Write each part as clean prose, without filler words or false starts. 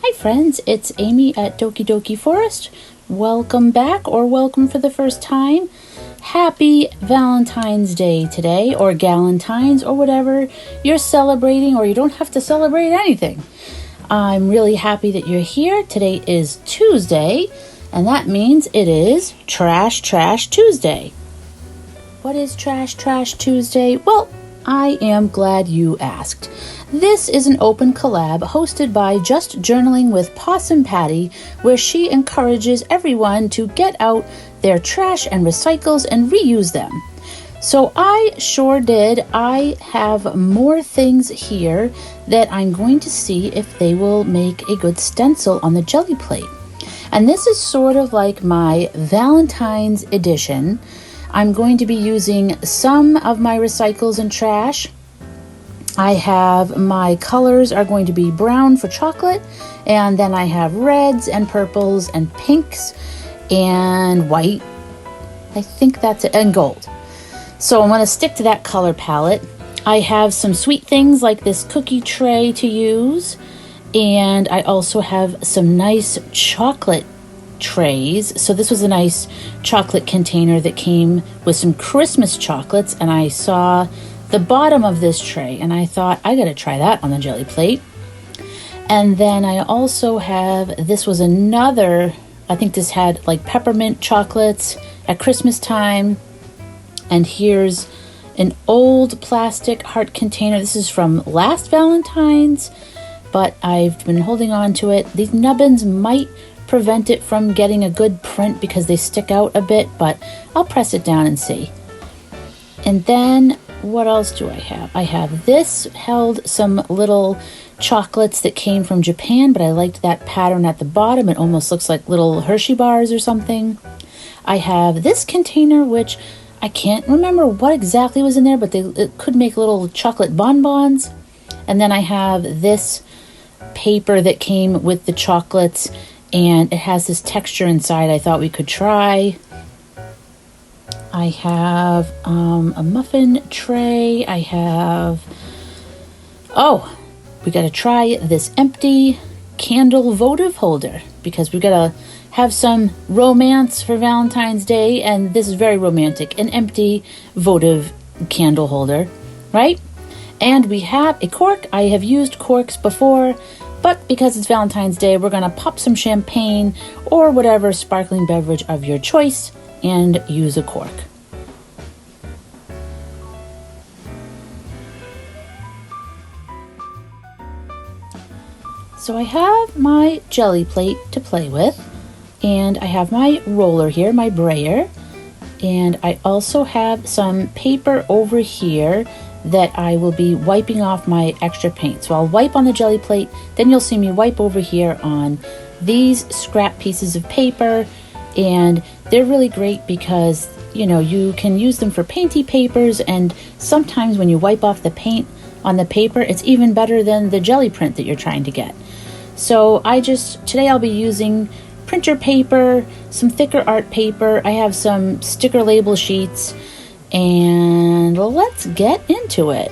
Hi friends, it's Amy at Doki Doki Forest. Welcome back or welcome for the first time. Happy Valentine's Day today, or Galentine's, or whatever you're celebrating, or you don't have to celebrate anything. I'm really happy that you're here. Today is Tuesday, and that means it is Trash Tuesday. What is Trash Tuesday? Well, I am glad you asked. This is an open collab hosted by Just Journaling with Possum Patty, where she encourages everyone to get out their trash and recycles and reuse them. So I sure did. I have more things here that I'm going to see if they will make a good stencil on the gelli plate. And this is sort of like my Valentine's edition. I'm going to be using some of my recycles and trash. I have my colors are going to be brown for chocolate, and then I have reds and purples and pinks and white. I think that's it, and gold. So I'm going to stick to that color palette. I have some sweet things like this cookie tray to use, and I also have some nice chocolate trays. So this was a nice chocolate container that came with some Christmas chocolates, and I saw the bottom of this tray and I thought I gotta try that on the gelli plate. And then I also have, this was another, I think this had like peppermint chocolates at Christmas time. And here's an old plastic heart container. This is from last Valentine's, but I've been holding on to it. These nubbins might prevent it from getting a good print because they stick out a bit, but I'll press it down and see. And then what else do I have? I have this, held some little chocolates that came from Japan, but I liked that pattern at the bottom. It almost looks like little Hershey bars or something. I have this container, which I can't remember what exactly was in there, but it could make little chocolate bonbons. And then I have this paper that came with the chocolates, and it has this texture inside I thought we could try. I have a muffin tray. I have, we got to try this empty candle votive holder because we got to have some romance for Valentine's Day, and this is very romantic, an empty votive candle holder, right? And we have a cork. I have used corks before, but because it's Valentine's Day, we're going to pop some champagne or whatever sparkling beverage of your choice and use a cork. So I have my gelli plate to play with, and I have my roller here, my brayer, and I also have some paper over here that I will be wiping off my extra paint. So I'll wipe on the gelli plate, then you'll see me wipe over here on these scrap pieces of paper, and they're really great because, you know, you can use them for painty papers, and sometimes when you wipe off the paint on the paper, it's even better than the gelli print that you're trying to get. So today I'll be using printer paper, some thicker art paper. I have some sticker label sheets, and let's get into it.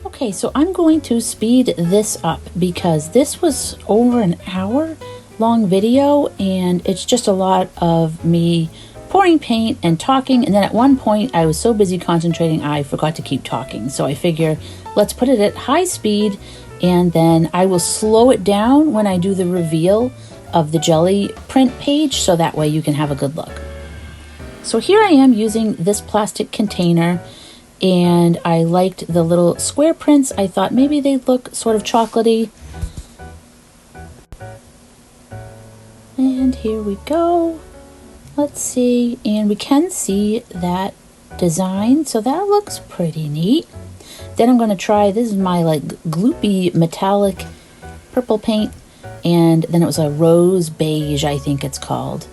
Okay, so I'm going to speed this up because this was over an hour long video, and it's just a lot of me pouring paint and talking, and then at one point I was so busy concentrating I forgot to keep talking. So I figure let's put it at high speed, and then I will slow it down when I do the reveal of the gelli print page, so that way you can have a good look. So here I am using this plastic container, and I liked the little square prints. I thought maybe they'd look sort of chocolatey. And here we go. Let's see, and we can see that design, so that looks pretty neat. Then I'm going to try, this is my like gloopy metallic purple paint, and then it was a rose beige, I think it's called.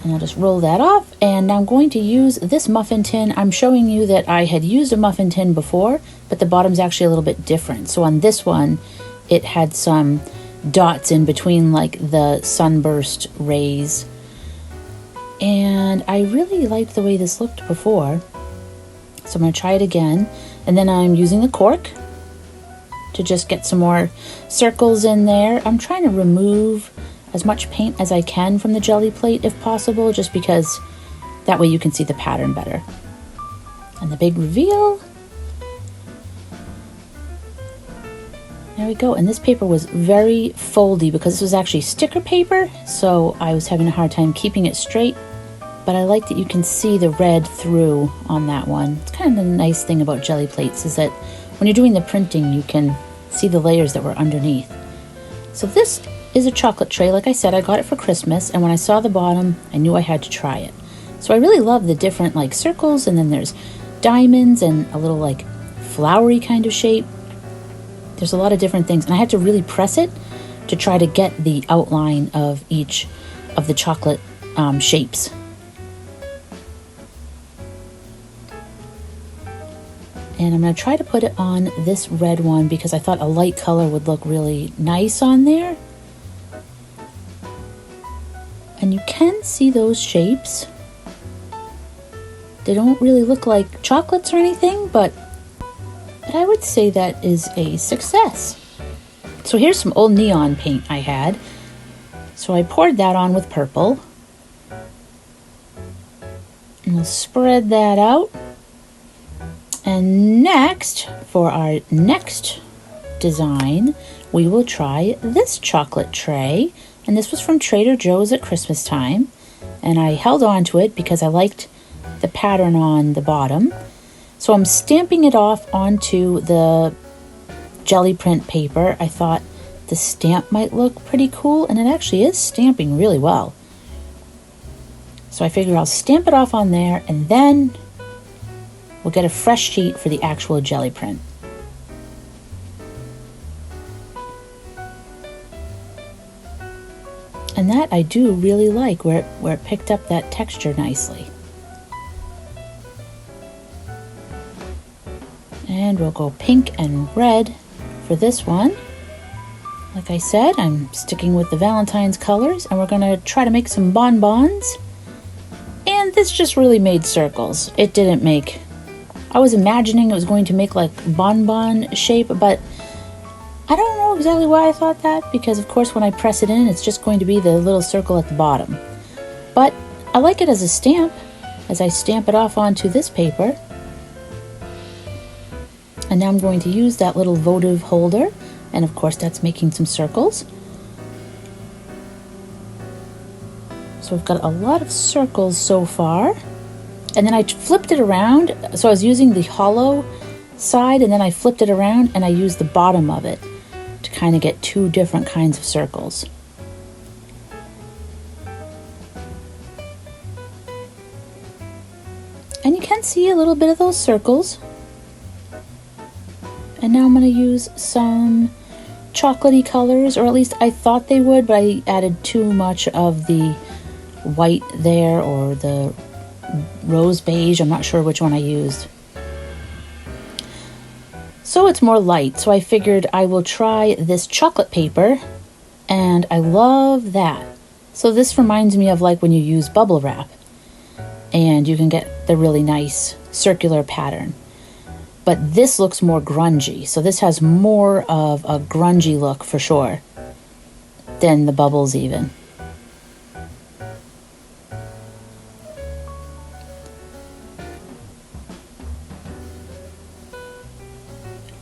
And I'll just roll that off, and now I'm going to use this muffin tin. I'm showing you that I had used a muffin tin before, but the bottom's actually a little bit different. So on this one, it had some dots in between like the sunburst rays. And I really liked the way this looked before. So I'm going to try it again. And then I'm using the cork to just get some more circles in there. I'm trying to remove as much paint as I can from the jelly plate if possible, just because that way you can see the pattern better. And the big reveal. There we go. And this paper was very foldy because this was actually sticker paper, so I was having a hard time keeping it straight. But I like that you can see the red through on that one. It's kind of the nice thing about jelly plates is that when you're doing the printing, you can see the layers that were underneath. So this is a chocolate tray. Like I said, I got it for Christmas, and when I saw the bottom, I knew I had to try it. So I really love the different like circles, and then there's diamonds and a little like flowery kind of shape. There's a lot of different things, and I had to really press it to try to get the outline of each of the chocolate shapes. And I'm going to try to put it on this red one because I thought a light color would look really nice on there. And you can see those shapes. They don't really look like chocolates or anything, but I would say that is a success. So here's some old neon paint I had. So I poured that on with purple. And we'll spread that out. And next, for our next design, we will try this chocolate tray. And this was from Trader Joe's at Christmas time. And I held on to it because I liked the pattern on the bottom. So I'm stamping it off onto the jelly print paper. I thought the stamp might look pretty cool, and it actually is stamping really well. So I figure I'll stamp it off on there, and then we'll get a fresh sheet for the actual jelly print. And that I do really like, where it picked up that texture nicely. And we'll go pink and red for this one. Like I said, I'm sticking with the Valentine's colors, and we're gonna try to make some bonbons. And this just really made circles. It didn't make, I was imagining it was going to make like bonbon shape, but I don't know exactly why I thought that, because of course when I press it in, it's just going to be the little circle at the bottom. But I like it as a stamp, as I stamp it off onto this paper. And now I'm going to use that little votive holder, and of course that's making some circles. So we've got a lot of circles so far. And then I flipped it around, so I was using the hollow side, and then I flipped it around and I used the bottom of it to kind of get two different kinds of circles. And you can see a little bit of those circles. And now I'm going to use some chocolatey colors, or at least I thought they would, but I added too much of the white there, or the rose beige. I'm not sure which one I used. So it's more light, so I figured I will try this chocolate paper, and I love that. So this reminds me of like when you use bubble wrap, and you can get the really nice circular pattern. But this looks more grungy, so this has more of a grungy look for sure than the bubbles even.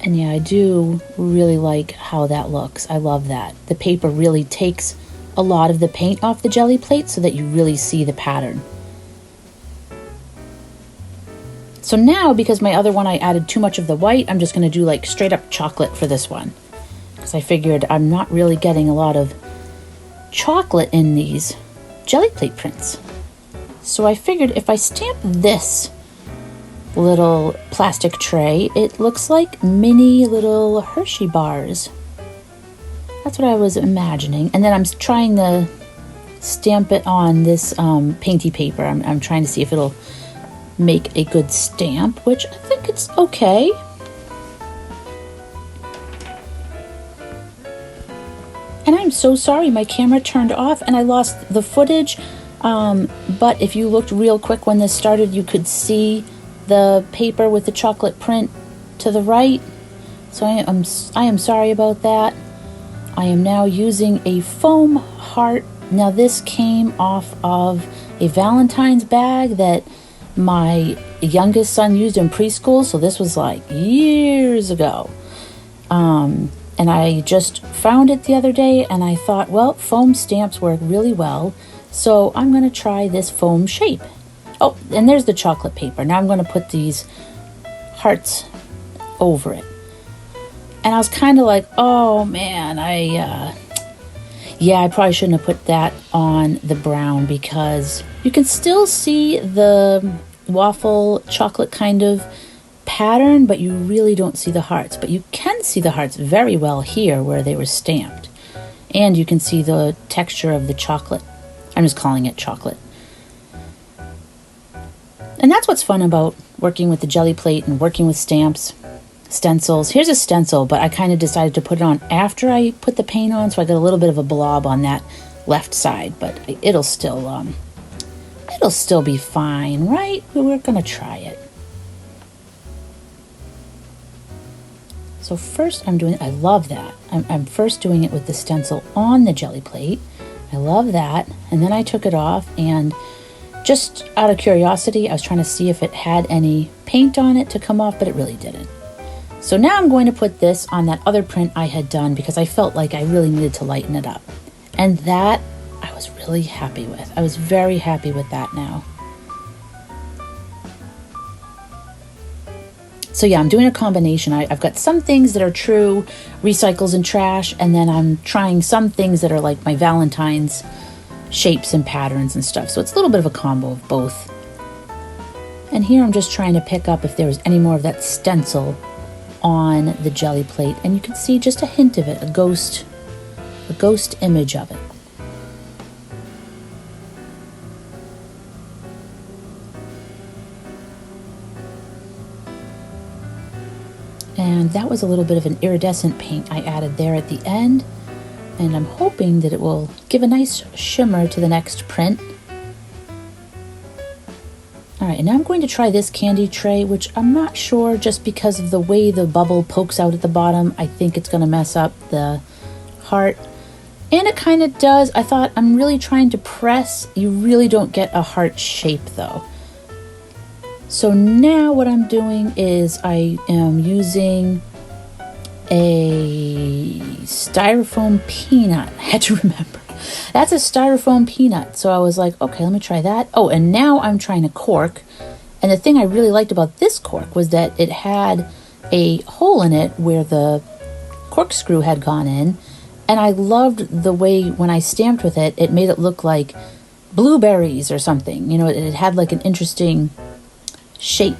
And yeah, I do really like how that looks. I love that. The paper really takes a lot of the paint off the jelly plate so that you really see the pattern. So now, because my other one I added too much of the white, I'm just going to do like straight up chocolate for this one. Because I figured I'm not really getting a lot of chocolate in these jelly plate prints. So I figured if I stamp this little plastic tray, it looks like mini little Hershey bars. That's what I was imagining. And then I'm trying to stamp it on this painty paper. I'm trying to see if it'll make a good stamp, which I think it's okay. And I'm so sorry, my camera turned off and I lost the footage, but if you looked real quick when this started, you could see the paper with the chocolate print to the right. So I am sorry about that. I am now using a foam heart. Now this came off of a Valentine's bag that my youngest son used in preschool, so this was like years ago. And I just found it the other day and I thought, well, foam stamps work really well, so I'm going to try this foam shape. Oh, and there's the chocolate paper. Now I'm going to put these hearts over it. And I was kind of like, oh man, I probably shouldn't have put that on the brown, because you can still see the waffle chocolate kind of pattern, but you really don't see the hearts. But you can see the hearts very well here where they were stamped. And you can see the texture of the chocolate. I'm just calling it chocolate. And that's what's fun about working with the gelli plate and working with stamps. Stencils. Here's a stencil, but I kind of decided to put it on after I put the paint on, so I got a little bit of a blob on that left side, but it'll still be fine, right? We're gonna try it. So first I love that. I'm first doing it with the stencil on the gelli plate. I love that. And then I took it off, and just out of curiosity, I was trying to see if it had any paint on it to come off, but it really didn't. So now I'm going to put this on that other print I had done, because I felt like I really needed to lighten it up. And that I was really happy with. I was very happy with that now. So yeah, I'm doing a combination. I've got some things that are true recycles and trash, and then I'm trying some things that are like my Valentine's shapes and patterns and stuff. So it's a little bit of a combo of both. And here I'm just trying to pick up if there was any more of that stencil on the gelli plate, and you can see just a hint of it, a ghost image of it. And that was a little bit of an iridescent paint I added there at the end, and I'm hoping that it will give a nice shimmer to the next print. Alright, and now I'm going to try this candy tray, which I'm not sure, just because of the way the bubble pokes out at the bottom. I think it's going to mess up the heart. And it kind of does. I thought, I'm really trying to press. You really don't get a heart shape though. So now what I'm doing is I am using a styrofoam peanut. I had to remember. That's a styrofoam peanut. So I was like, okay, let me try that. Oh, and now I'm trying a cork. And the thing I really liked about this cork was that it had a hole in it where the corkscrew had gone in. And I loved the way when I stamped with it, it made it look like blueberries or something. You know, it had like an interesting shape.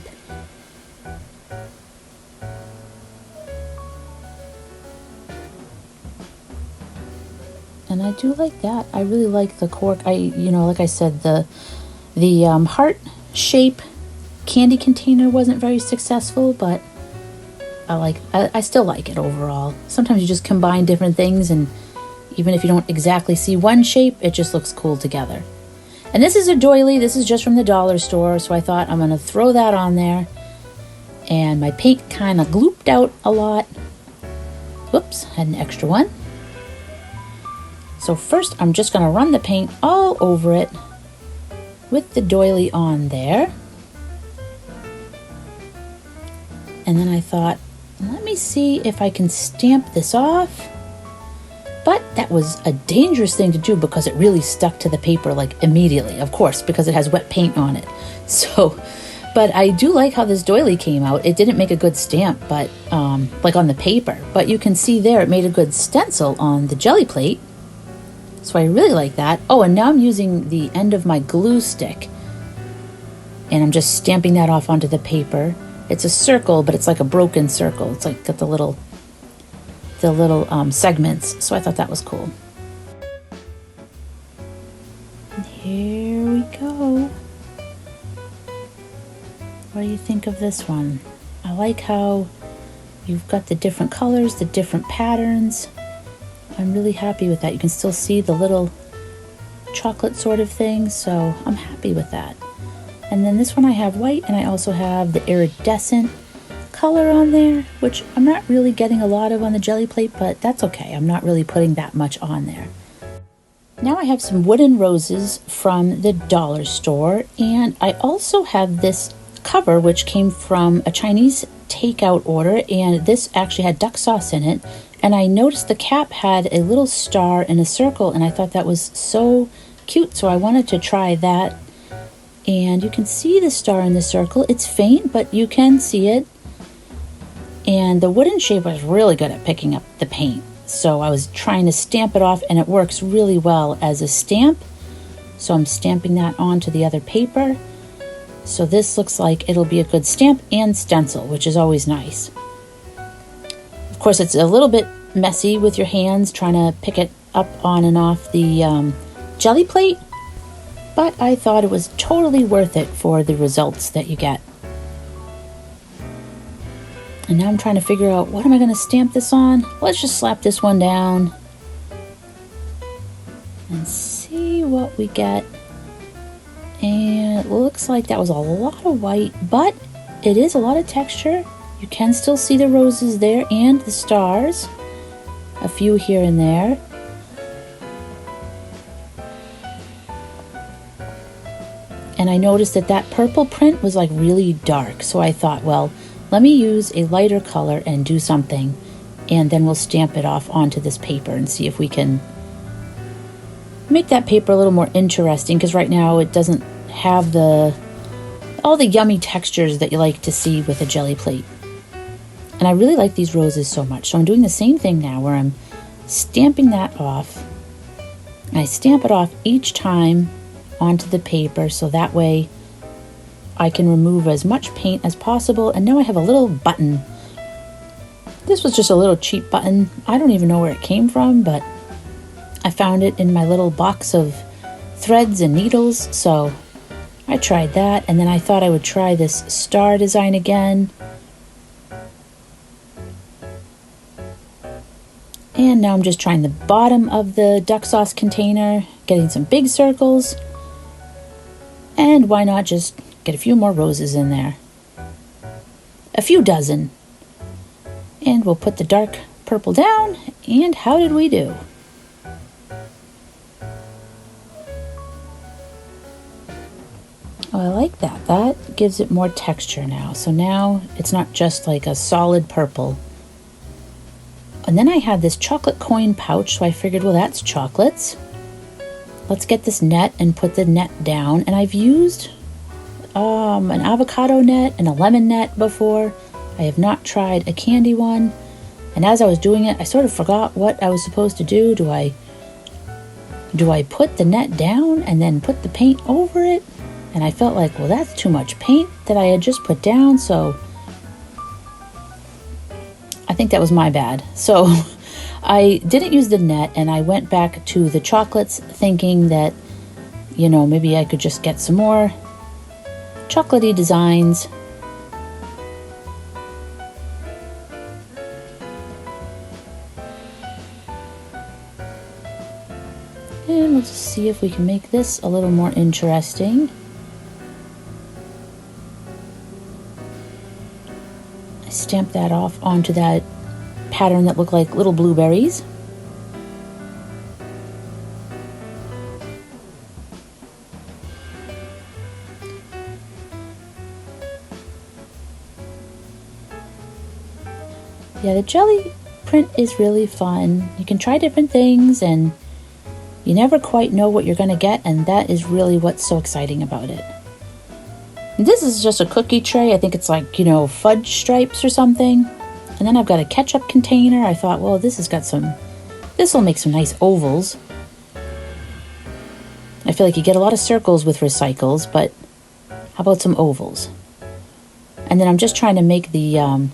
And I do like that. I really like the cork. Like I said, the heart shape candy container wasn't very successful, but I still like it overall. Sometimes you just combine different things, and even if you don't exactly see one shape, it just looks cool together. And this is a doily. This is just from the dollar store, so I thought I'm going to throw that on there. And my paint kind of glooped out a lot. Whoops, had an extra one. So first I'm just going to run the paint all over it with the doily on there. And then I thought, let me see if I can stamp this off. But that was a dangerous thing to do because it really stuck to the paper like immediately, of course, because it has wet paint on it. So, but I do like how this doily came out. It didn't make a good stamp, but like on the paper, but you can see there it made a good stencil on the gelli plate. So I really like that. Oh, and now I'm using the end of my glue stick, and I'm just stamping that off onto the paper. It's a circle, but it's like a broken circle. It's like got the little segments. So I thought that was cool. And here we go. What do you think of this one? I like how you've got the different colors, the different patterns. I'm really happy with that. You can still see the little chocolate sort of thing, so I'm happy with that. And then this one I have white, and I also have the iridescent color on there, which I'm not really getting a lot of on the jelly plate, but that's okay. I'm not really putting that much on there. Now I have some wooden roses from the dollar store, and I also have this cover which came from a Chinese takeout order, and this actually had duck sauce in it, and I noticed the cap had a little star in a circle, and I thought that was so cute, so I wanted to try that. And you can see the star in the circle. It's faint, but you can see it. And the wooden shape was really good at picking up the paint, so I was trying to stamp it off, and it works really well as a stamp. So I'm stamping that onto the other paper. So this looks like it'll be a good stamp and stencil, which is always nice. Of course, it's a little bit messy with your hands trying to pick it up on and off the jelly plate, but I thought it was totally worth it for the results that you get. And now I'm trying to figure out, what am I going to stamp this on? Let's just slap this one down and see what we get. And it looks like that was a lot of white, but it is a lot of texture. You can still see the roses there and the stars, a few here and there. And I noticed that that purple print was like really dark, so I thought, well, let me use a lighter color and do something, and then we'll stamp it off onto this paper and see if we can make that paper a little more interesting, because right now it doesn't have all the yummy textures that you like to see with a jelly plate. And I really like these roses so much, so I'm doing the same thing now where I'm stamping that off. And I stamp it off each time onto the paper, so that way I can remove as much paint as possible. And now I have a little button. This was just a little cheap button. I don't even know where it came from, but I found it in my little box of threads and needles, so I tried that. And then I thought I would try this star design again. And now I'm just trying the bottom of the duck sauce container, getting some big circles. And why not just get a few more roses in there? A few dozen. And we'll put the dark purple down, and how did we do? Oh, I like that. That gives it more texture now. So now it's not just like a solid purple. And then I had this chocolate coin pouch, so I figured, well, that's chocolates. Let's get this net and put the net down. And I've used an avocado net and a lemon net before. I have not tried a candy one. And as I was doing it, I sort of forgot what I was supposed to do. Do I put the net down and then put the paint over it? And I felt like, well, that's too much paint that I had just put down, so I think that was my bad. So I didn't use the net, and I went back to the chocolates thinking that, you know, maybe I could just get some more chocolatey designs. And we'll just see if we can make this a little more interesting. I stamped that off onto that pattern that looked like little blueberries. Yeah, the jelly print is really fun. You can try different things and you never quite know what you're going to get, and that is really what's so exciting about it. This is just a cookie tray. I think it's like, you know, fudge stripes or something. And then I've got a ketchup container. I thought, well, this will make some nice ovals. I feel like you get a lot of circles with recycles, but how about some ovals? And then I'm just trying to make the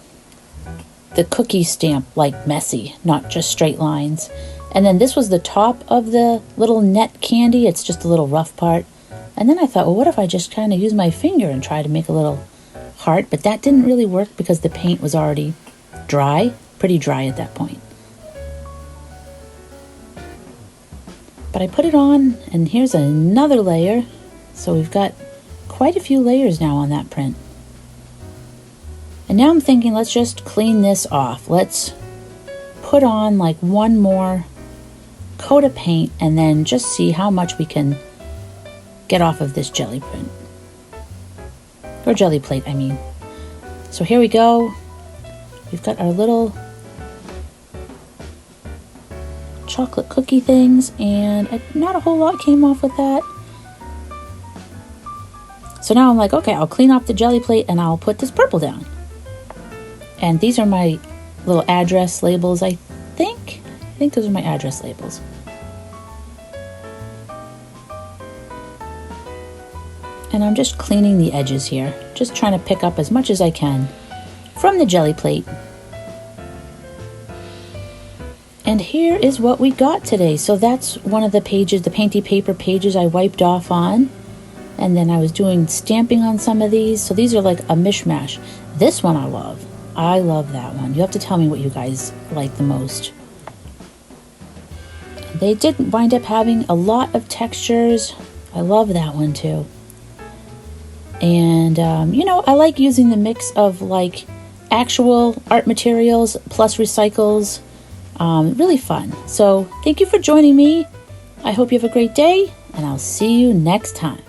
cookie stamp like messy, not just straight lines. And then this was the top of the little net candy. It's just a little rough part. And then I thought, well, what if I just kind of use my finger and try to make a little heart? But that didn't really work because the paint was already dry, pretty dry at that point. But I put it on, and here's another layer. So we've got quite a few layers now on that print. And now I'm thinking, let's just clean this off. Let's put on like one more coat of paint and then just see how much we can get off of this jelly print. Or jelly plate, I mean. So here we go. We've got our little chocolate cookie things, and not a whole lot came off with that. So now I'm like, okay, I'll clean off the jelly plate and I'll put this purple down. And these are my little address labels, I think. I think those are my address labels. And I'm just cleaning the edges here, just trying to pick up as much as I can from the jelly plate. And here is what we got today. So that's one of the pages, the painty paper pages I wiped off on. And then I was doing stamping on some of these. So these are like a mishmash. This one I love. I love that one. You have to tell me what you guys like the most. They did wind up having a lot of textures. I love that one too. And, you know, I like using the mix of like actual art materials plus recycles. Really fun. So thank you for joining me. I hope you have a great day, and I'll see you next time.